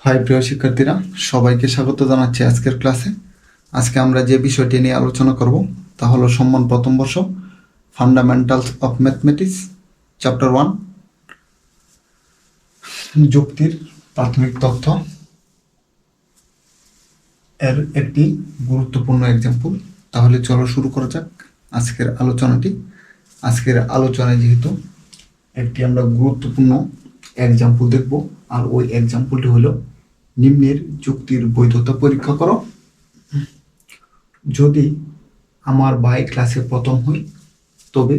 High প্রিয় শিক্ষার্থীরা, সবাইকে স্বাগত জানাচ্ছি আজকের ক্লাসে। আজকে আমরা যে বিষয়টি নিয়ে আলোচনা করব তা হলো সম্মান প্রথম বর্ষ, ফান্ডামেন্টালস অফ ম্যাথমেটিক্স, চ্যাপ্টার 1, যুক্তির প্রাথমিক তথ্য এর একটি গুরুত্বপূর্ণ এক্সাম্পল। তাহলে চলো শুরু করা যাক আজকের আলোচনাটি। আজকের আলোচনায় যেহেতু একটি আমরা গুরুত্বপূর্ণ এক্সাম্পল দেখব, আর ওই এক্সাম্পলটি হলো নিম্নের যুক্তির বৈধতা পরীক্ষা করো। যদি আমার ভাই ক্লাসে প্রথম হয় তবে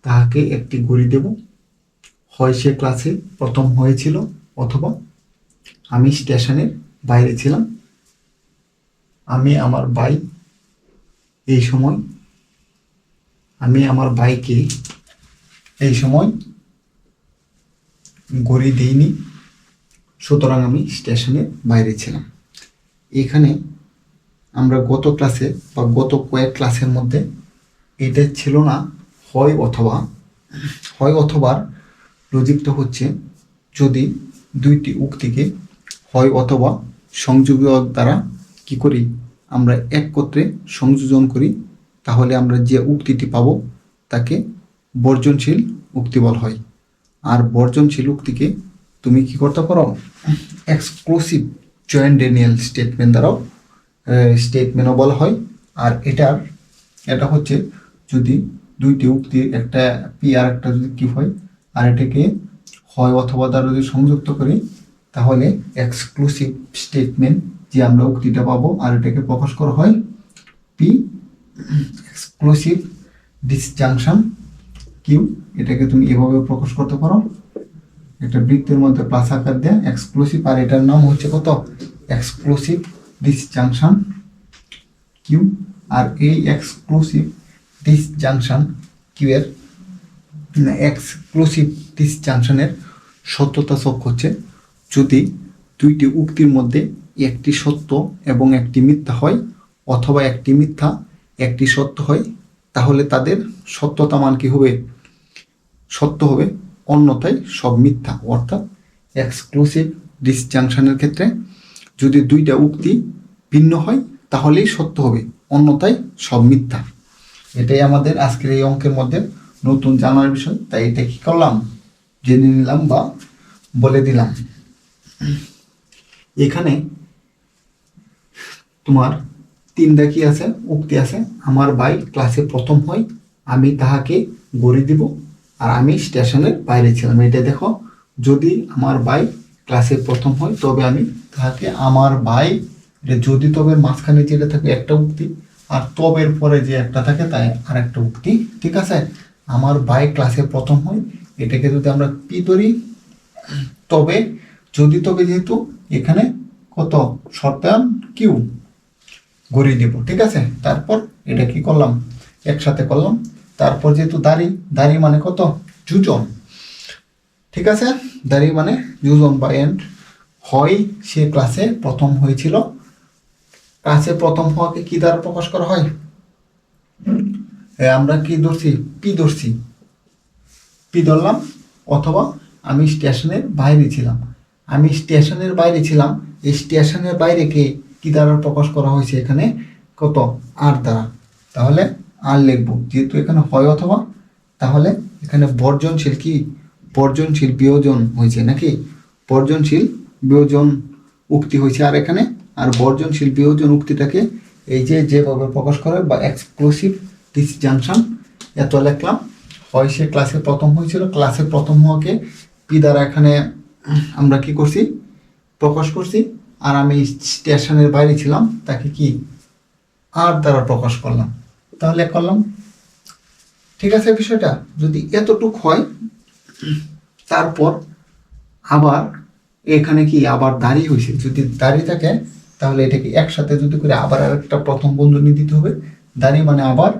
তাহাকে একটি ঘড়ি দেব। হয় সে ক্লাসে প্রথম হয়েছিল অথবা আমি স্টেশনের বাইরে ছিলাম। আমি আমার ভাইকে এই সময় ঘড়ি দিইনি, সুতরাং আমি স্টেশনের বাইরে ছিলাম। এখানে আমরা গত ক্লাসে বা গত কয়েক ক্লাসের মধ্যে এটা ছিল না হয় অথবা লজিকটা হচ্ছে যদি দুইটি উক্তিকে হয় অথবা সংযোজক দ্বারা কি করি, আমরা একত্রে সংযোজন করি, তাহলে আমরা যে উক্তিটি পাব তাকে বর্জনশীল উক্তি বলা হয়। আর বর্জনশীল উক্তিকে তুমি কি করতে পারো, এক্সক্লুসিভ জয়েন্ট ডেনিয়াল স্টেটমেন্ট দ্বারাও স্টেটমেন্টও বলা হয়। আর এটা হচ্ছে যদি দুইটি উক্তির একটা পি আর একটা যদি কি হয়, আর এটাকে হয় অথবা দ্বারা যদি সংযুক্ত করি তাহলে এক্সক্লুসিভ স্টেটমেন্ট যে আমরা উক্তিটা পাবো, আর এটাকে প্রকাশ করা হয় পি, এক্সক্লুসিভ ডিসজাংশন কিউ। এটাকে তুমি এভাবে প্রকাশ করতে পারো, একটা বৃত্তের মধ্যে প্লাস আকার দেয়া এক্সক্লুসিভ, আর এটার নাম হচ্ছে কত, এক্সক্লুসিভ ডিসজাংশন কিউ। আর এই এক্সক্লুসিভ ডিসজাংশন কিউ এর এক্সক্লুসিভ ডিসজাংশনের সত্যতা চক হচ্ছে যদি দুইটি উক্তির মধ্যে একটি সত্য এবং একটি মিথ্যা হয়, অথবা একটি মিথ্যা একটি সত্য হয়, তাহলে তাদের সত্যতা মান কি হবে, সত্য হবে, অন্যথায় সব মিথ্যা। অর্থাৎ এক্সক্লুসিভ ডিসজাংশনের ক্ষেত্রে যদি দুইটা উক্তি ভিন্ন হয় তাহলেই সত্য হবে, অন্যথায় সব মিথ্যা। এটাই আমাদের আজকের এই অঙ্কের মধ্যে নতুন জানার বিষয়, তাই এটা কি করলাম, জেনে নিলাম বা বলে দিলাম। এখানে তোমার তিনটা কি আছে, উক্তি আছে। আমার ভাই ক্লাসে প্রথম হয়, আমি তাহাকে ঘড়ি দিব, আর আমি স্টেশনের বাইরে ছিলাম। এটা দেখো, যদি আমার ভাই ক্লাসে প্রথম হয় তবে আমি তাহাকে, আমার ভাই, এটা যদি তবের মাঝখানে যেটা থাকে একটা উক্তি, আর তবের পরে যে একটা থাকে তাই আর একটা উক্তি, ঠিক আছে। আমার ভাই ক্লাসে প্রথম হয়, এটাকে যদি আমরা পি ধরি, তবে যদি তবে যেহেতু এখানে কত শর্তায়ন কিউ, ঘড়ি দিব, ঠিক আছে। তারপর এটা কি করলাম, একসাথে করলাম। তারপর যেহেতু দাড়ি মানে কত, যুজন, ঠিক আছে। দাড়ি মানে যুজন বা এন্ড। হয় সে ক্লাসে প্রথম হয়েছিল, ক্লাসে প্রথম হওয়াকে কি দ্বারা প্রকাশ করা হয়, আমরা কি ধরছি, পি ধরলাম। অথবা আমি স্টেশনের বাইরে ছিলাম, এই স্টেশনের বাইরেকে কি দ্বারা প্রকাশ করা হয়েছে, এখানে কত, আর দ্বারা। তাহলে আর লিখবো, যেহেতু এখানে হয় অথবা, তাহলে এখানে বর্জনশীল বিয়োজন হয়েছে নাকি, বর্জনশীল বিয়োজন উক্তি হয়েছে। আর এখানে আর বর্জনশীল বিয়োজন উক্তিটাকে এই যেভাবে প্রকাশ করে বা এক্সক্লুসিভ ডিসজাংশন, এত লিখলাম। হয় সে ক্লাসে প্রথম হয়েছিল, ক্লাসে প্রথম হওয়াকে পি দ্বারা এখানে আমরা কি করছি, প্রকাশ করছি। আর আমি স্টেশনের বাইরে ছিলাম, তাকে কি আর দ্বারা প্রকাশ করলাম, তাহলে করলাম, ঠিক আছে। বিষয়টা যদি এতটুক হয়, তারপর আবার এখানে কি আবার দাড়ি হয়েছে, যদি দাড়ি থাকে তাহলে এটাকে একসাথে যদি করে আবার আরেকটা প্রথম বন্ধনী দিতে হবে। দাড়ি মানে আবার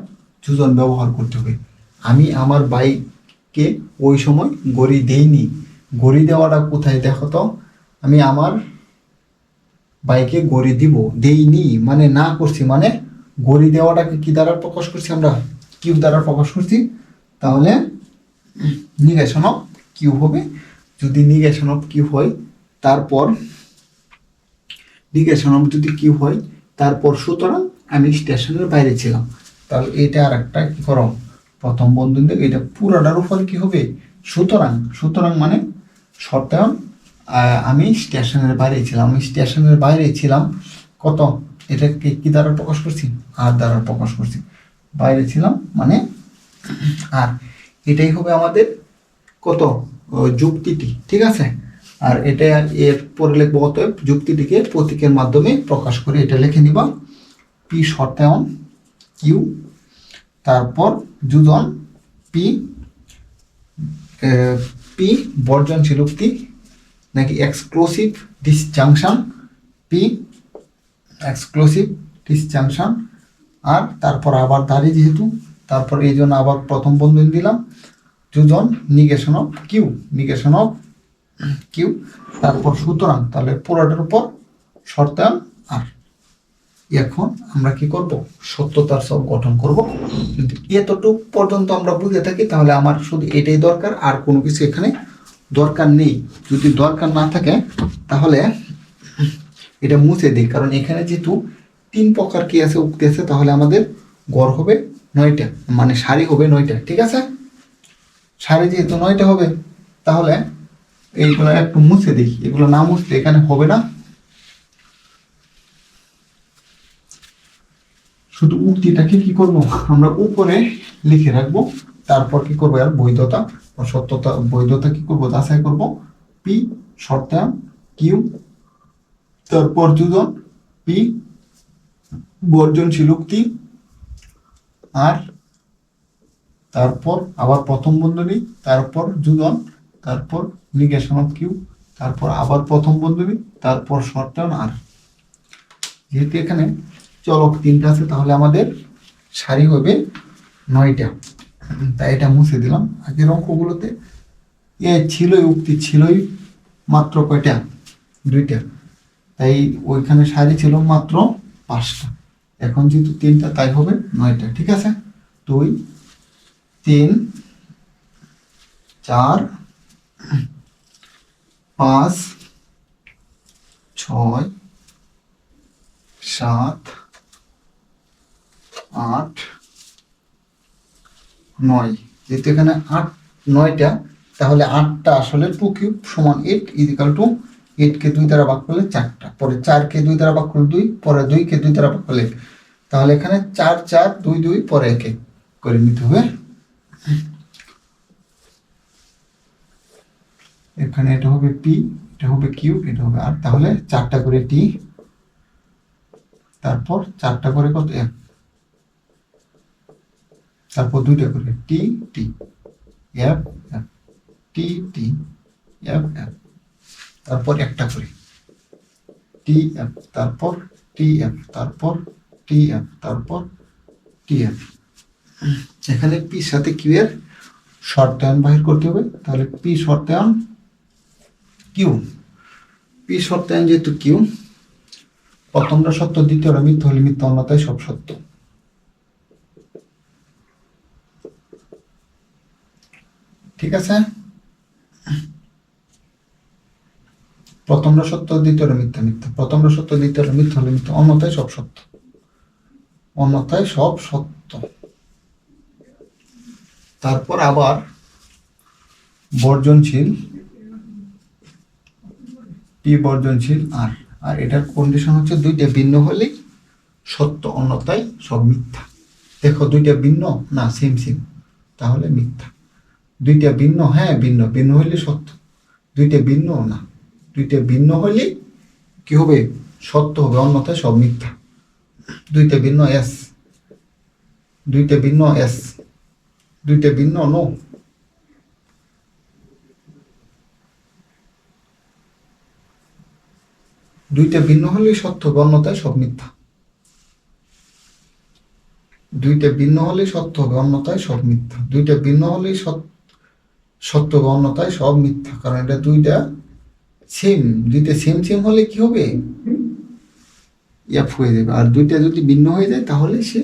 যোজন ব্যবহার করতে হবে। আমি আমার বাইককে ওই সময় ঘড়ি দেইনি, ঘড়ি দেওয়াটা কোথায় দেখো তো, আমি আমার বাইকে ঘড়ি দেইনি মানে না করছি, মানে ঘড়ি দেওয়াটাকে কি দ্বারা প্রকাশ করছি, আমরা কিউ দ্বারা প্রকাশ করছি। তাহলে নিগেশন অফ কিউ হবে। যদি নিগেশন অফ কিউ হয়, তারপর নিগেশন অফ যদি কিউ হয়, তারপর সুতরাং আমি স্টেশনের বাইরে ছিলাম, তাহলে এটা আর একটা কি করো, প্রথম বন্ধনী দেবে, এটা পুরোটার উপর কি হবে সুতরাং। সুতরাং মানে শর্তায়ন আমি স্টেশনের বাইরে ছিলাম, আমি স্টেশনের বাইরে ছিলাম কত, এটাকে কি দ্বারা প্রকাশ করছি, আর দ্বারা প্রকাশ করছি, বাইরে ছিলাম মানে আর, এটাই হবে আমাদের কত যুক্তিটি, ঠিক আছে। আর এটা এর পরে লিখবো, অতএব যুক্তিটিকে প্রতীকের মাধ্যমে প্রকাশ করে এটা লিখে নিবা পি শর্তায়ন কিউ, তারপর যোজন পি, পি বর্জনশীল উক্তি নাকি exclusive disjunction, P exclusive disjunction, আর তারপর আবার দাঁড়িয়ে যেহেতু, তারপর এই জন্য আবার প্রথম বন্ধনী দিলাম যোজন negation of Q, negation of Q, তারপর সুতরাং, তাহলে পুরোটার উপর শর্তায়ন আর। এখন আমরা কি করব, সত্যতার সব গঠন করব। যদি এতটুকু পর্যন্ত আমরা বুঝে থাকি তাহলে আমার শুধু এটাই দরকার, আর কোনো কিছু এখানে দরকার নেই। যদি দরকার না থাকে তাহলে এটা মুছে দিই, কারণ এখানে যেহেতু 3 প্রকার কি আছে উক্তি আছে, তাহলে আমাদের গড় হবে 9টা, মানে সারি হবে 9টা, ঠিক আছে। সারি যেহেতু 9টা হবে, তাহলে এইগুলো একটু মুছে দিই, এগুলো না মুছলে এখানে হবে না। শুধু উক্তিটাকে কি করব, আমরা উপরে লিখে রাখবো, তারপর কি করবো, আর বৈধতা ও সত্যতা, বৈধতা কি করব, যাচাই করব, পি শর্তায়ন কিউ, তারপর যোজন পি বর্জনশীল উক্তি, আর তারপর আবার প্রথম বন্ধনী, তারপর যোজন, তারপর নিগেশন অফ কিউ, তারপর আবার প্রথম বন্ধনী, তারপর শর্তায়ন আর। যেহেতু এখানে চলক 3টা আছে, তাহলে আমাদের সারি হবে 9টা, তাই এটা মুছে দিলাম। আগের অঙ্কগুলোতে এ ছিলই, উক্তি ছিলই মাত্র কয়টা, 2টা, তাই ওইখানে সারি ছিল মাত্র 5টা, এখন যেহেতু 3টা তাই হবে 9টা, ঠিক আছে। 2 3 4 5 6 7 8 9, যেহেতু এখানে 9টা, তাহলে 8টা আসলে 2 কিউব সমান 8 ইজিক্যাল টু 8কে 2 দ্বারা ভাগ করলে 4টা, পরে 4কে 2 দ্বারা ভাগ করলে 2, পরে 2কে 2 দ্বারা ভাগ করলে 1, তাহলে এখানে 4 4 2 2 পরে 1 1 করে নিতে হবে। এখানে এটা হবে পি, এটা হবে কিউ, এটা হবে আর, তাহলে 4টা করে টি, তারপর 4টা করে কত এফ, তারপর 2টা করে টি টি এফ এফ, টি টি এফ এফ, তারপর একটা করে টি এফ, তারপর টি এফ, তারপর টি এফ, তারপর টি এফ। এখানে পি সাথে কিউ এর শর্তায়ন বাহির করতে হবে, তাহলে পি শর্তায়ন কিউ, পি শর্তায়ন যেহেতু কিউ, প্রথমটা সত্য, দ্বিতীয়টা মিথ্যা হলে মিথ্যা, অন্যথায় সব সত্য, ঠিক আছে। প্রথমটা সত্য, দ্বিতীয়টা মিথ্যা মিথ্যা, প্রথমটা সত্য, দ্বিতীয়টা মিথ্যা হলে মিথ্যা, অন্যথায় সব সত্য, অন্যথায় সব সত্য। তারপর আবার বর্জনশীল পি বর্জনশীল আর, আর এটার কন্ডিশন হচ্ছে 2টা ভিন্ন হলেই সত্য, অন্যথায় সব মিথ্যা। দেখো 2টা ভিন্ন না, সেম সেম, তাহলে মিথ্যা। 2টা ভিন্ন, হ্যাঁ ভিন্ন, ভিন্ন হলে সত্য, 2টা ভিন্ন না, 2টা ভিন্ন হলে কি হবে, সত্য হবে, অন্যথায় সব মিথ্যা। 2টা ভিন্ন এস, 2টা ভিন্ন এস, 2টা ভিন্ন নো, দুইটা ভিন্ন হলেই সত্য হবে, অন্যথায় সব মিথ্যা। 2টা ভিন্ন হলেই সত্য হবে, অন্যথায় সব মিথ্যা। 2টা ভিন্ন হলেই সত্য হবে, অন্যথায় সব মিথ্যা, কারণ এটা 2টা সেম, 2টা সেম সেম হলে কি হবে, এফ হয়ে যাবে, আর 2টা যদি ভিন্ন হয়ে যায় তাহলে সে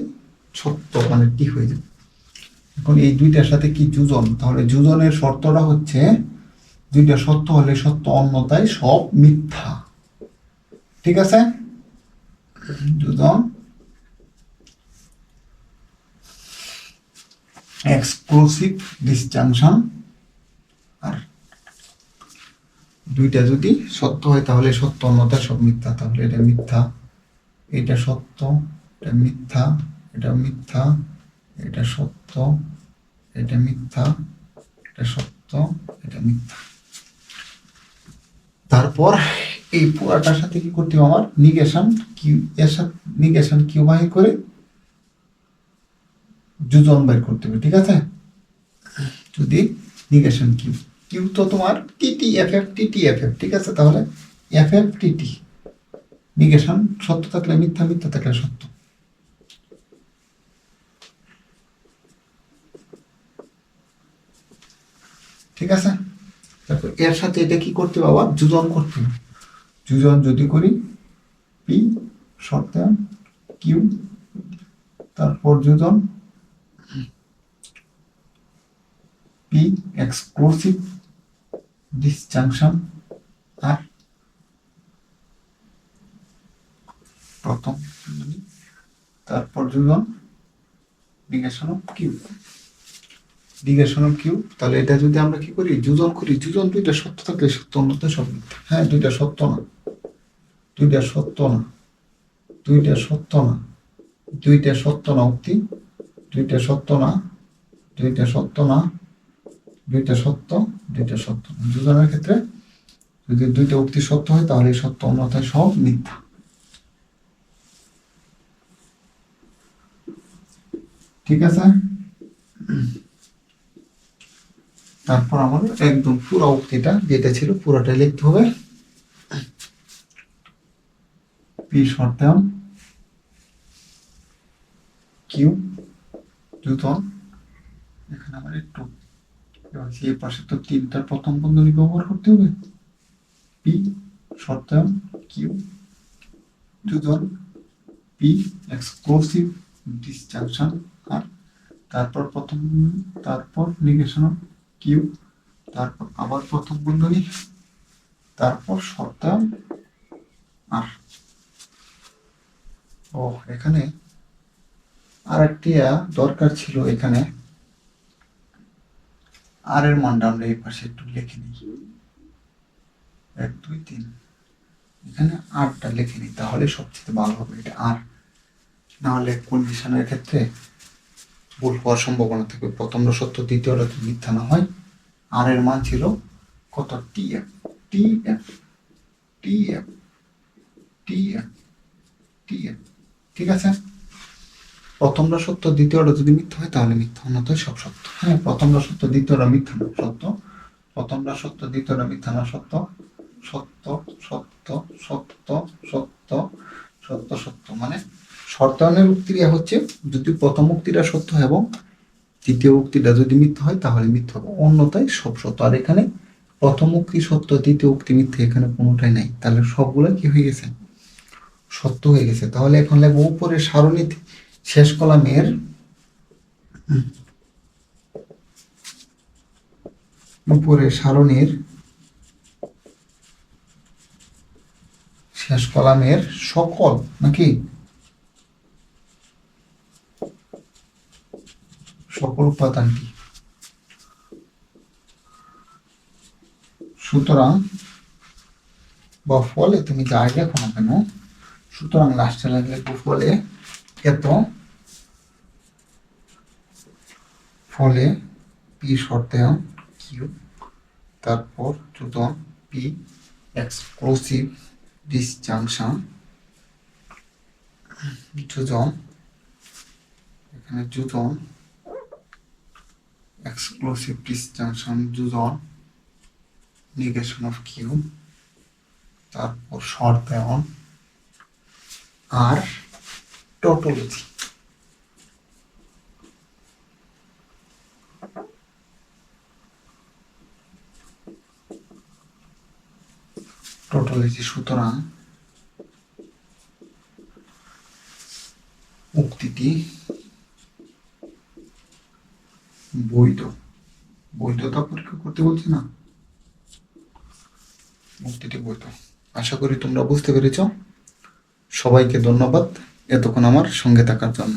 সত্য মানে টি হয়ে যাবে। এখন এই 2টার সাথে কি যোজন, তাহলে যোজনের শর্তটা হচ্ছে 2টা সত্য হলে সত্য, অন্যথায় সব মিথ্যা, ঠিক আছে, যোজন এক্সক্লুসিভ ডিসজাংশন। আর দুইটা যদি সত্য হয় তাহলে সত্য, অন্যথা সব মিথ্যা। তাহলে এটা মিথ্যা, এটা সত্য, এটা মিথ্যা, এটা মিথ্যা, এটা সত্য, এটা মিথ্যা, এটা সত্য, এটা মিথ্যা। তারপর এই পুরাটার সাথে কি করতে হবে আমার, নিগেশন কিউ এর সাথে নিগেশন কিউ বাহির করে যোজন বের করতে হবে। ঠিক আছে, যদি নিগেশন কিউ, কিউ তো তোমার TT F F TT F F, ঠিক আছে, তাহলে এফ এফ টিটি নিগেশন সত্য থাকলে মিথ্যা, মিথ্যা থাকলে সত্য। ঠিক আছে, তারপর এর সাথে এটা কি করতে হবে, আবার যোজন করতে হবে। যোজন যদি করি পি শর্তায়ন কিউ, তারপর যোজন পি এক্সক্লুসিভ ডিসজাংশন আর প্রথম, তারপর যোজন negation of Q, negation of Q. তাহলে এটা যদি আমরা কি করি, যোজন করি, যোজন দুইটা সত্য থাকলে সত্য, অন্যথা সব মিথ্যা। হ্যাঁ, দুইটা সত্য না, দুইটা সত্য না, দুইটা সত্য না, দুইটা সত্য না উক্তি, দুইটা সত্য না, দুইটা সত্য না, দুইটা সত্য, দুইটা সত্য না। যোজনের ক্ষেত্রে যদি দুইটা উক্তি সত্য হয় তাহলে সত্য, অন্যথায় সব মিথ্যা। ঠিক আছে, তারপর আমাদের একদম পুরো উক্তিটা যেটা ছিল পুরোটা লিখতে হবে। পি শর্তায়ন কিউ যোজন, এখানে আমার একটু এই পাশে তো তিনটার প্রথম বন্ধনী ব্যবহার করতে হবে। পি শর্তায়ন কিউ যোজন পি এক্সক্লুসিভ ডিসজাংশন আর, তারপর প্রথম, তারপর নিগেশন অফ কিউ, তারপর আবার প্রথম বন্ধনী, তারপর শর্তায়ন আর। ও, এখানে আর একটি দরকার ছিল, এখানে আর এর মানটা আমরা এই পাশে একটু লিখে নিই, 1 2 3, এখানে আরটা লিখে নিই তাহলে সবচেয়ে ভালো হবে। এটা আর না হলে কন্ডিশনের ক্ষেত্রে ভুল হওয়ার সম্ভাবনা থাকবে, প্রথমটা সত্য দ্বিতীয়টা যদি মিথ্যা না হয়। আর এর মান ছিল কত, T F T F T F T F T F. ঠিক আছে, প্রথমটা সত্য দ্বিতীয়টা যদি মিথ্যা হয় তাহলে মিথ্যা, অন্যথায় সব সত্য। হ্যাঁ, প্রথমটা সত্য দ্বিতীয়টা মিথ্যা না সত্য, প্রথমটা সত্য দ্বিতীয়টা মিথ্যা না সত্য, সত্য সত্য সত্য সত্য সত্য সত্য। মানে শর্তায়নের উক্তিটা হচ্ছে যদি প্রথম উক্তিটা সত্য এবং দ্বিতীয় উক্তিটা যদি মিথ্যা হয় তাহলে মিথ্যা হবে, অন্যথায় সব সত্য। আর এখানে প্রথম উক্তি সত্য, দ্বিতীয় উক্তি মিথ্যা, এখানে কোনোটাই নাই, তাহলে সবগুলো কি হয়ে গেছে, সত্য হয়ে গেছে। তাহলে এখন লিখবো উপরের সারণীতে শেষ কলামের উপরের সারণীর শেষ কলামের সকল, নাকি সকল উপাদানটি, সুতরাং বা ফলে তুমি যাই লেখো না কেন, সুতরাং লাস্টে লাগলে ফলে এত, ফলে পি শর্তায়ন কিউ, তারপর যোজন পি এক্সক্লুসিভ ডিসজাংশন যোজন, এখানে যোজন এক্সক্লুসিভ ডিসজাংশন যোজন নিগেশন অফ কিউ, তারপর শর্তায়ন আর টটোলজি। টটোলজি, সুতরাং উক্তিটি বৈধ, বৈধতা পরীক্ষা করতে বলছি না, উক্তিটি বৈধ। আশা করি তোমরা বুঝতে পেরেছ। সবাইকে ধন্যবাদ এতক্ষণ আমার সঙ্গে থাকার জন্য।